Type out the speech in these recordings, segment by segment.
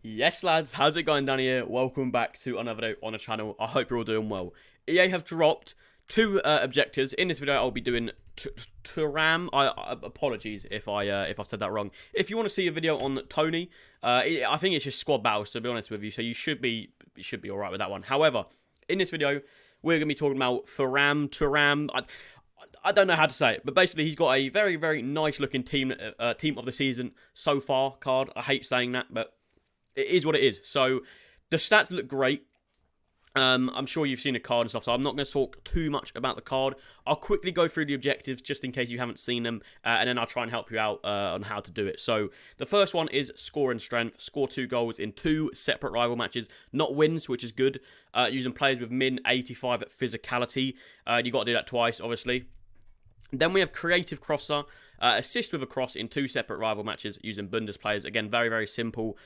Yes, lads, how's it going down here? Welcome back to another video on the channel. I hope you're all doing well. EA have dropped two objectives. In this video, I'll be doing Thuram. Apologies if I said that wrong. If you want to see a video on Tony, I think it's just squad battles, to be honest with you. So you should be all right with that one. However, in this video, we're going to be talking about Thuram. I don't know how to say it, but basically he's got a very, very nice looking team of the season so far card. I hate saying that, but it is what it is. So the stats look great. I'm sure you've seen the card and stuff, so I'm not going to talk too much about the card. I'll quickly go through the objectives just in case you haven't seen them, and then I'll try and help you out on how to do it. So the first one is score and strength. Score 2 goals in 2 separate rival matches, not wins, which is good. Using players with min 85 at physicality. You got to do that twice, obviously. Then we have creative crosser, assist with a cross in 2 separate rival matches using Bundes players. Again, very, very simple.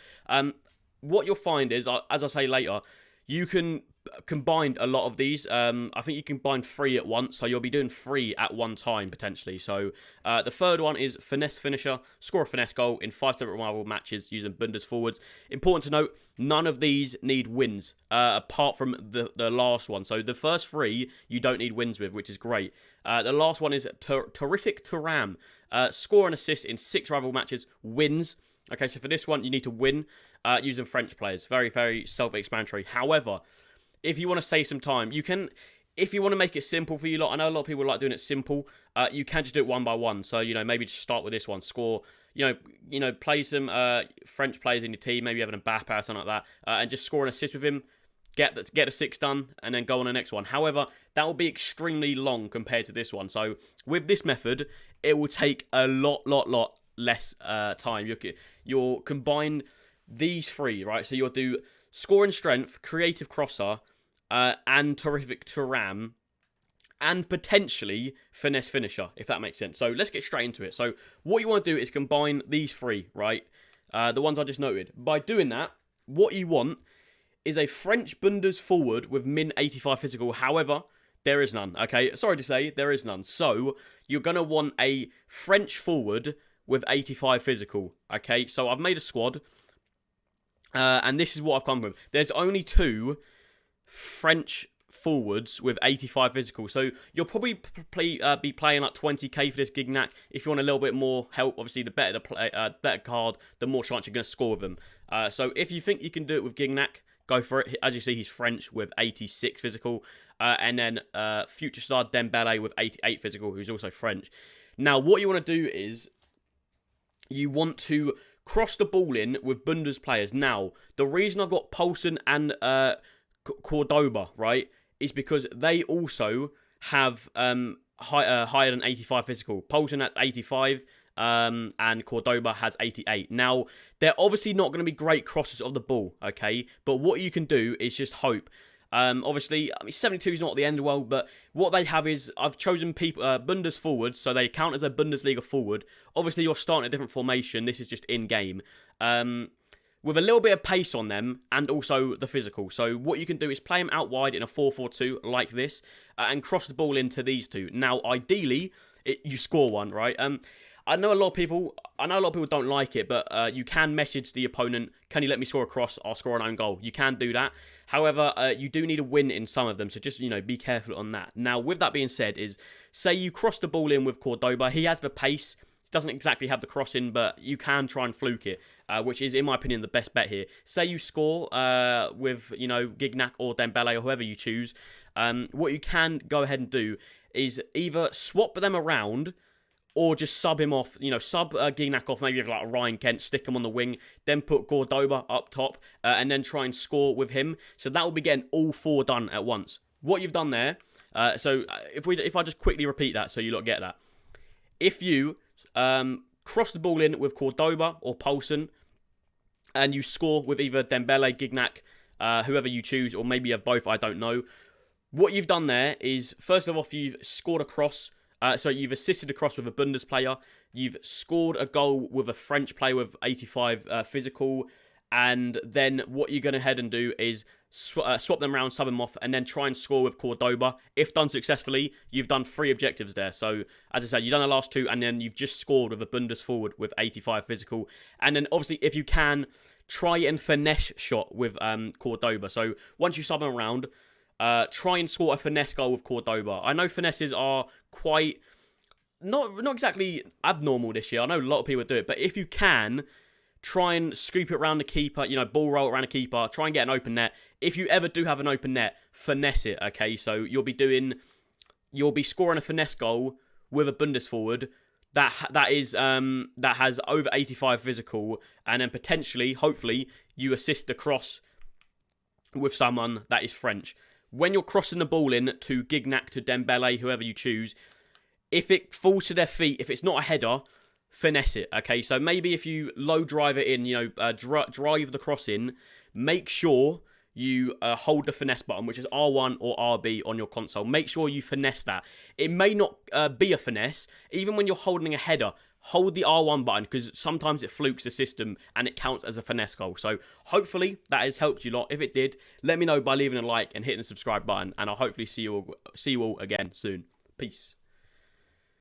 What you'll find is, as I say later, you can combine a lot of these. I think you can combine 3 at once, so you'll be doing 3 at one time, potentially. So the third one is finesse finisher, score a finesse goal in 5 separate rival matches using Bundes forwards. Important to note, none of these need wins, apart from the last one. So the first 3, you don't need wins with, which is great. The last one is Tottsf Thuram, score and assist in 6 rival matches, wins. Okay, so for this one, you need to win using French players. Very, very self-explanatory. However, if you want to save some time, you can, if you want to make it simple for you lot, I know a lot of people like doing it simple, you can just do it one by one. So, maybe just start with this one, score, play some French players in your team, maybe have an Mbappe or something like that, and just score an assist with him, get the 6 done, and then go on the next one. However, that will be extremely long compared to this one. So, with this method, it will take a lot less time. You'll combine these 3, right? So you'll do score and strength, creative crosser, and Tottsf Thuram, and potentially finesse finisher, if that makes sense. So let's get straight into it. So what you want to do is combine these 3, right? The ones I just noted. By doing that, what you want is a French Bundes forward with min 85 physical. However, there is none, okay? Sorry to say, there is none. So you're going to want a French forward with 85 physical, okay? So I've made a squad, and this is what I've come with. There's only 2 French forwards with 85 physical, so you'll probably be playing like 20k for this Gignac. If you want a little bit more help, obviously the better the better card, the more chance you're going to score with them. So if you think you can do it with Gignac, go for it. As you see, he's French with 86 physical, and then future star Dembele with 88 physical, who's also French. Now, what you want to do is you want to cross the ball in with Bundes players. Now, the reason I've got Paulson and Cordoba, right, is because they also have higher than 85 physical. Paulson at 85, and Cordoba has 88. Now, they're obviously not going to be great crossers of the ball, okay? But what you can do is just hope. Obviously, 72 is not the end of the world, but what they have is, I've chosen people, Bundes forwards, so they count as a Bundesliga forward. Obviously, you're starting a different formation. This is just in-game. With a little bit of pace on them, and also the physical. So what you can do is play them out wide in a 4-4-2, like this, and cross the ball into these 2. Now, ideally, you score one, right? I know a lot of people don't like it, but you can message the opponent, can you let me score a cross? I'll score an own goal. You can do that. However, you do need a win in some of them, so just, be careful on that. Now, with that being said, say you cross the ball in with Cordoba. He has the pace. Doesn't exactly have the crossing, but you can try and fluke it, which is, in my opinion, the best bet here. Say you score with, Gignac or Dembele or whoever you choose. What you can go ahead and do is either swap them around, or just sub him off, sub Gignac off, maybe like a Ryan Kent, stick him on the wing, then put Cordoba up top, and then try and score with him. So that will be getting all 4 done at once. What you've done there, so if I just quickly repeat that so you lot get that. If you cross the ball in with Cordoba or Paulson, and you score with either Dembele, Gignac, whoever you choose, or maybe you have both, I don't know. What you've done there is, first of all, you've scored a cross. So you've assisted a cross with a Bundes player. You've scored a goal with a French player with 85 physical. And then what you're going to head and do is swap them around, sub them off, and then try and score with Cordoba. If done successfully, you've done 3 objectives there. So, as I said, you've done the last 2, and then you've just scored with a Bundes forward with 85 physical. And then, obviously, if you can, try and finesse shot with Cordoba. So once you sub him around, try and score a finesse goal with Cordoba. I know finesses are quite not exactly abnormal this year. I know a lot of people do it, but if you can, try and scoop it around the keeper, ball roll around the keeper, try and get an open net. If you ever do have an open net, finesse it, okay? So you'll be scoring a finesse goal with a Bundes forward that has over 85 physical, and then potentially, hopefully, you assist the cross with someone that is French. When you're crossing the ball in to Gignac, to Dembele, whoever you choose, if it falls to their feet, if it's not a header, finesse it, okay? So maybe if you low drive it in, drive the cross in, make sure you hold the finesse button, which is R1 or RB on your console. Make sure you finesse that. It may not be a finesse. Even when you're holding a header, hold the R1 button, because sometimes it flukes the system and it counts as a finesse goal. So hopefully that has helped you lot. If it did, let me know by leaving a like and hitting the subscribe button, and I'll hopefully see you all again soon. Peace.